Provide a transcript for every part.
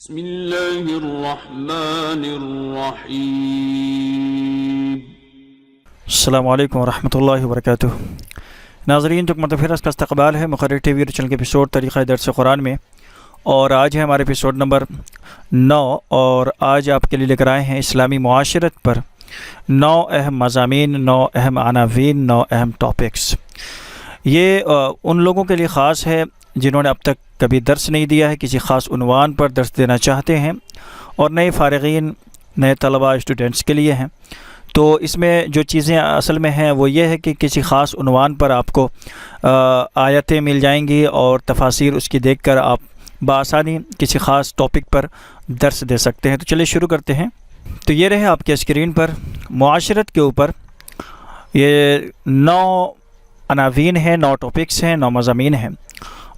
بسم اللہ الرحمن الرحیم۔ السلام علیکم ورحمۃ اللہ وبرکاتہ۔ ناظرین، تو متفرس کا استقبال ہے مقرر ٹی وی چینل کے ایپیسوڈ طریقہ درس قرآن میں، اور آج ہے ہمارے ایپیسوڈ نمبر 9، اور آج آپ کے لیے لے کر آئے ہیں اسلامی معاشرت پر 9 اہم مضامین، 9 اہم عناوین، 9 اہم ٹاپکس۔ یہ ان لوگوں کے لیے خاص ہے جنہوں نے اب تک کبھی درس نہیں دیا ہے، کسی خاص عنوان پر درس دینا چاہتے ہیں، اور نئے فارغین، نئے طلباء، اسٹوڈنٹس کے لیے ہیں۔ تو اس میں جو چیزیں اصل میں ہیں وہ یہ ہے کہ کسی خاص عنوان پر آپ کو آیتیں مل جائیں گی، اور تفاسیر اس کی دیکھ کر آپ بآسانی کسی خاص ٹاپک پر درس دے سکتے ہیں۔ تو چلیے شروع کرتے ہیں۔ تو یہ رہے آپ کے اسکرین پر معاشرت کے اوپر یہ 9 عناوین ہیں، 9 ٹاپکس ہیں، 9 مضامین ہیں۔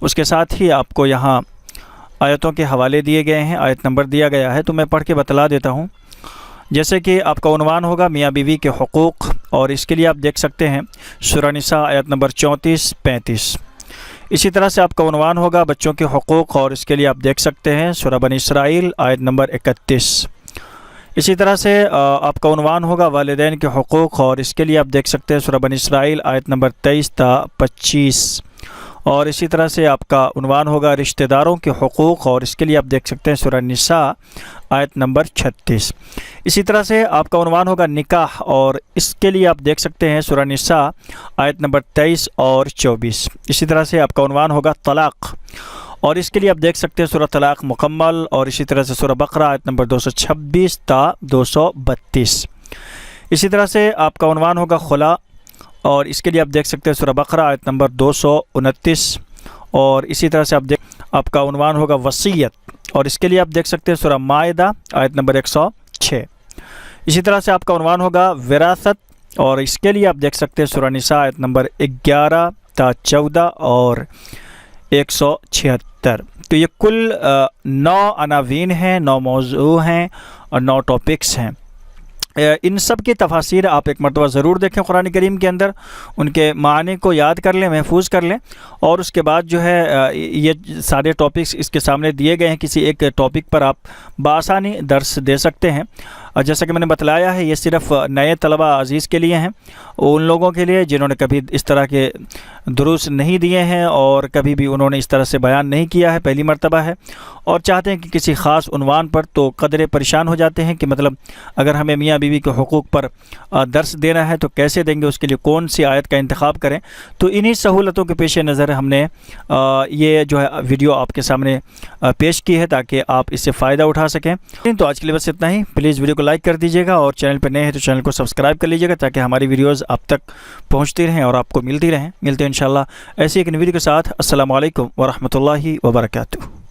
اس کے ساتھ ہی آپ کو یہاں آیتوں کے حوالے دیے گئے ہیں، آیت نمبر دیا گیا ہے، تو میں پڑھ کے بتلا دیتا ہوں۔ جیسے کہ آپ کا عنوان ہوگا میاں بیوی کے حقوق، اور اس کے لیے آپ دیکھ سکتے ہیں سورہ نساء آیت نمبر 34-35۔ اسی طرح سے آپ کا عنوان ہوگا بچوں کے حقوق، اور اس کے لیے آپ دیکھ سکتے ہیں سورہ بنی اسرائیل آیت نمبر 31۔ اسی طرح سے آپ کا عنوان ہوگا والدین کے حقوق، اور اس کے لیے آپ دیکھ سکتے ہیں سورہ بنی اسرائیل آیت نمبر 23-25۔ اور اسی طرح سے آپ کا عنوان ہوگا رشتہ داروں کے حقوق، اور اس کے لیے آپ دیکھ سکتے ہیں سورہ نساء آیت نمبر 36۔ اسی طرح سے آپ کا عنوان ہوگا نکاح، اور اس کے لیے آپ دیکھ سکتے ہیں سورہ نساء آیت نمبر 23 اور 24۔ اسی طرح سے آپ کا عنوان ہوگا طلاق، اور اس کے لیے آپ دیکھ سکتے ہیں سورہ طلاق مکمل، اور اسی طرح سے سورہ بقرہ آیت نمبر 226 تا 232۔ اسی طرح سے آپ کا عنوان ہوگا خلا، اور اس کے لیے آپ دیکھ سکتے ہیں سورہ بقرہ آیت نمبر 229۔ اور اسی طرح سے آپ کا عنوان ہوگا وصیت، اور اس کے لیے آپ دیکھ سکتے ہیں سورہ مائدہ آیت نمبر 106۔ اسی طرح سے آپ کا عنوان ہوگا وراثت، اور اس کے لیے آپ دیکھ سکتے ہیں سورہ نساء آیت نمبر 11 تا 14 اور 176۔ تو یہ کل 9 عناوین ہیں، 9 موضوع ہیں، اور 9 ٹاپکس ہیں۔ ان سب کی تفاسیر آپ ایک مرتبہ ضرور دیکھیں قرآن کریم کے اندر، ان کے معنی کو یاد کر لیں، محفوظ کر لیں، اور اس کے بعد جو ہے یہ سارے ٹاپکس اس کے سامنے دیے گئے ہیں، کسی ایک ٹاپک پر آپ بآسانی درس دے سکتے ہیں۔ اور جیسا کہ میں نے بتلایا ہے، یہ صرف نئے طلبہ عزیز کے لیے ہیں، ان لوگوں کے لیے جنہوں نے کبھی اس طرح کے دروس نہیں دیے ہیں، اور کبھی بھی انہوں نے اس طرح سے بیان نہیں کیا ہے، پہلی مرتبہ ہے، اور چاہتے ہیں کہ کسی خاص عنوان پر، تو قدرے پریشان ہو جاتے ہیں کہ مطلب اگر ہمیں میاں بیوی کے حقوق پر درس دینا ہے تو کیسے دیں گے، اس کے لیے کون سی آیت کا انتخاب کریں۔ تو انہی سہولتوں کے پیش نظر ہم نے یہ جو ہے ویڈیو آپ کے سامنے پیش کی ہے، تاکہ آپ اس سے فائدہ اٹھا سکیں۔ تو آج کے لیے بس اتنا ہی۔ پلیز ویڈیو کو لائک کر دیجیے گا، اور چینل پہ نئے ہیں تو چینل کو سبسکرائب کر لیجیے گا، تاکہ ہماری ویڈیوز آپ تک پہنچتی رہیں اور آپ کو ملتی رہیں۔ ملتے ہیں انشاءاللہ ایسی ایک ویڈیو کے ساتھ۔ السلام علیکم ورحمۃ اللہ وبرکاتہ۔